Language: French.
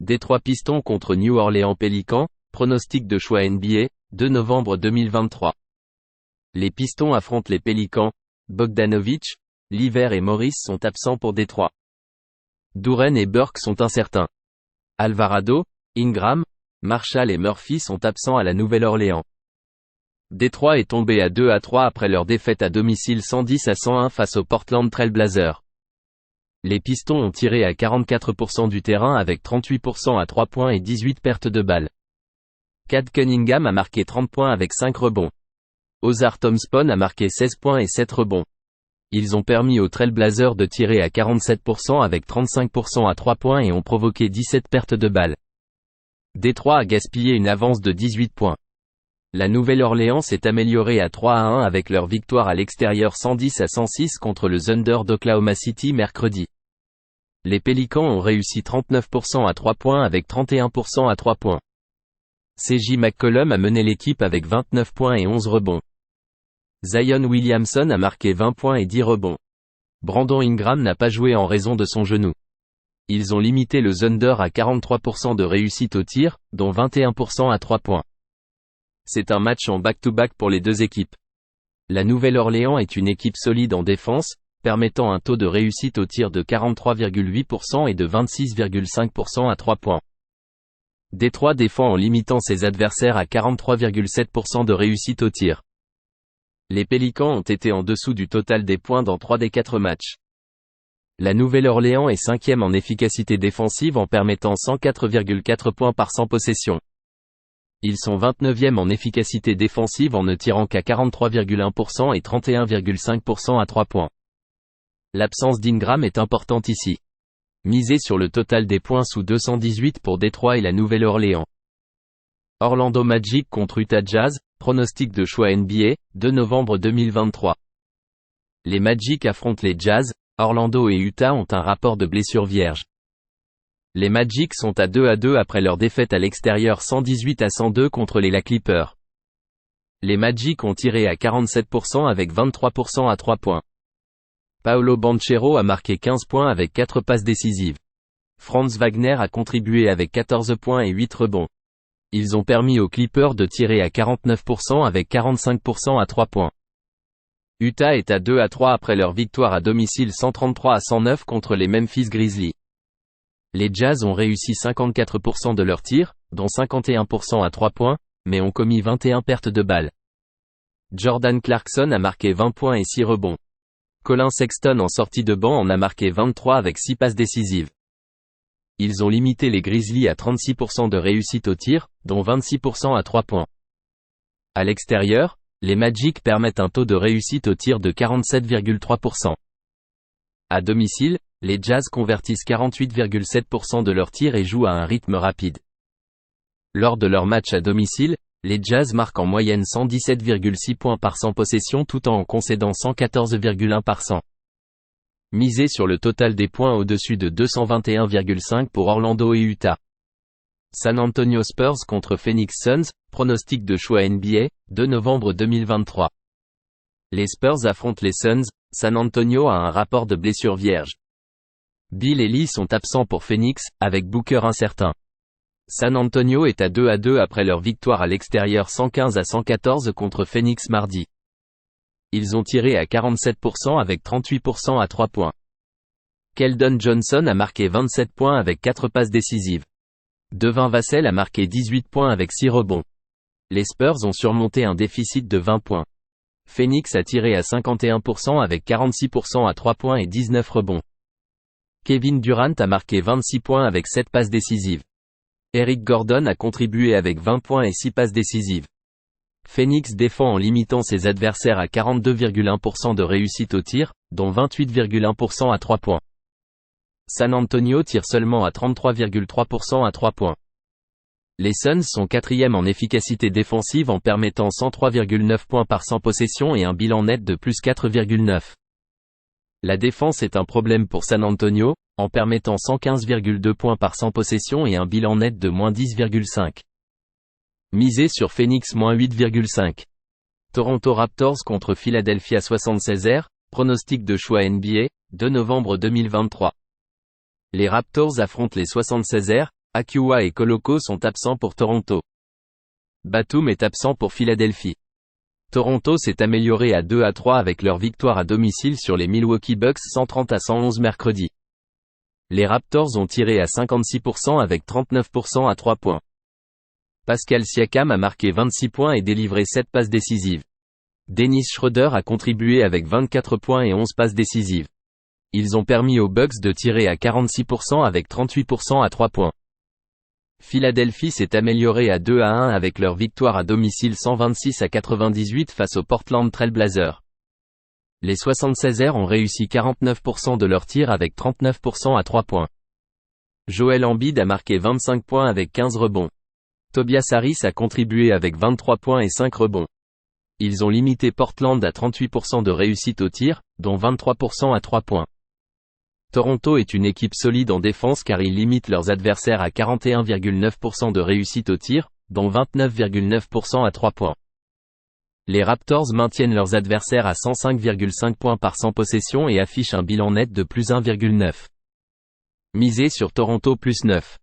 Détroit Pistons contre New Orleans Pelicans, pronostic de choix NBA, 2 novembre 2023. Les Pistons affrontent les Pelicans, Bogdanović, Livert et Morris sont absents pour Détroit. Duren et Burke sont incertains. Alvarado, Ingram, Marshall et Murphy sont absents à la Nouvelle-Orléans. Détroit est tombé à 2-3 après leur défaite à domicile 110-101 face aux Portland Trail Blazers. Les Pistons ont tiré à 44% du terrain avec 38% à 3 points et 18 pertes de balles. Cade Cunningham a marqué 30 points avec 5 rebonds. Ausar Thompson a marqué 16 points et 7 rebonds. Ils ont permis aux Trail Blazers de tirer à 47% avec 35% à 3 points et ont provoqué 17 pertes de balles. Détroit a gaspillé une avance de 18 points. La Nouvelle-Orléans s'est améliorée à 3-1 avec leur victoire à l'extérieur 110-106 contre le Thunder d'Oklahoma City mercredi. Les Pélicans ont réussi 39% à 3 points avec 31% à 3 points. C.J. McCollum a mené l'équipe avec 29 points et 11 rebonds. Zion Williamson a marqué 20 points et 10 rebonds. Brandon Ingram n'a pas joué en raison de son genou. Ils ont limité le Thunder à 43% de réussite au tir, dont 21% à 3 points. C'est un match en back-to-back pour les deux équipes. La Nouvelle-Orléans est une équipe solide en défense, permettant un taux de réussite au tir de 43,8% et de 26,5% à 3 points. Détroit défend en limitant ses adversaires à 43,7% de réussite au tir. Les Pélicans ont été en dessous du total des points dans 3 des 4 matchs. La Nouvelle-Orléans est 5e en efficacité défensive en permettant 104,4 points par 100 possessions. Ils sont 29e en efficacité défensive en ne tirant qu'à 43,1% et 31,5% à 3 points. L'absence d'Ingram est importante ici. Misez sur le total des points sous 218 pour Détroit et la Nouvelle-Orléans. Orlando Magic contre Utah Jazz, pronostic de choix NBA, 2 novembre 2023. Les Magic affrontent les Jazz, Orlando et Utah ont un rapport de blessures vierge. Les Magic sont à 2-2 après leur défaite à l'extérieur 118-102 contre les Clippers. Les Magic ont tiré à 47% avec 23% à 3 points. Paolo Banchero a marqué 15 points avec 4 passes décisives. Franz Wagner a contribué avec 14 points et 8 rebonds. Ils ont permis aux Clippers de tirer à 49% avec 45% à 3 points. Utah est à 2-3 après leur victoire à domicile 133-109 contre les Memphis Grizzlies. Les Jazz ont réussi 54% de leurs tirs, dont 51% à 3 points, mais ont commis 21 pertes de balles. Jordan Clarkson a marqué 20 points et 6 rebonds. Colin Sexton en sortie de banc en a marqué 23 avec 6 passes décisives. Ils ont limité les Grizzlies à 36% de réussite au tir, dont 26% à 3 points. À l'extérieur, les Magic permettent un taux de réussite au tir de 47,3%. À domicile, les Jazz convertissent 48,7% de leurs tirs et jouent à un rythme rapide. Lors de leur match à domicile, les Jazz marquent en moyenne 117,6 points par 100 possessions tout en concédant 114,1 par 100. Misez sur le total des points au-dessus de 221,5 pour Orlando et Utah. San Antonio Spurs contre Phoenix Suns, pronostic de choix NBA, 2 novembre 2023. Les Spurs affrontent les Suns, San Antonio a un rapport de blessures vierge. Bill et Lee sont absents pour Phoenix, avec Booker incertain. San Antonio est à 2-2 après leur victoire à l'extérieur 115-114 contre Phoenix mardi. Ils ont tiré à 47% avec 38% à 3 points. Keldon Johnson a marqué 27 points avec 4 passes décisives. Devin Vassell a marqué 18 points avec 6 rebonds. Les Spurs ont surmonté un déficit de 20 points. Phoenix a tiré à 51% avec 46% à 3 points et 19 rebonds. Kevin Durant a marqué 26 points avec 7 passes décisives. Eric Gordon a contribué avec 20 points et 6 passes décisives. Phoenix défend en limitant ses adversaires à 42,1% de réussite au tir, dont 28,1% à 3 points. San Antonio tire seulement à 33,3% à 3 points. Les Suns sont 4e en efficacité défensive en permettant 103,9 points par 100 possessions et un bilan net de plus 4,9. La défense est un problème pour San Antonio, en permettant 115,2 points par 100 possessions et un bilan net de moins 10,5. Misez sur Phoenix moins 8,5. Toronto Raptors contre Philadelphia 76ers, pronostic de choix NBA, 2 novembre 2023. Les Raptors affrontent les 76ers, Akua et Koloko sont absents pour Toronto. Batum est absent pour Philadelphie. Toronto s'est amélioré à 2-3 avec leur victoire à domicile sur les Milwaukee Bucks 130-111 mercredi. Les Raptors ont tiré à 56% avec 39% à 3 points. Pascal Siakam a marqué 26 points et délivré 7 passes décisives. Dennis Schroeder a contribué avec 24 points et 11 passes décisives. Ils ont permis aux Bucks de tirer à 46% avec 38% à 3 points. Philadelphie s'est amélioré à 2-1 avec leur victoire à domicile 126-98 face aux Portland Trail Blazers. Les 76ers ont réussi 49% de leurs tirs avec 39% à 3 points. Joel Embiid a marqué 25 points avec 15 rebonds. Tobias Harris a contribué avec 23 points et 5 rebonds. Ils ont limité Portland à 38% de réussite au tir, dont 23% à 3 points. Toronto est une équipe solide en défense car ils limitent leurs adversaires à 41,9% de réussite au tir, dont 29,9% à 3 points. Les Raptors maintiennent leurs adversaires à 105,5 points par 100 possessions et affichent un bilan net de plus 1,9. Misez sur Toronto plus 9.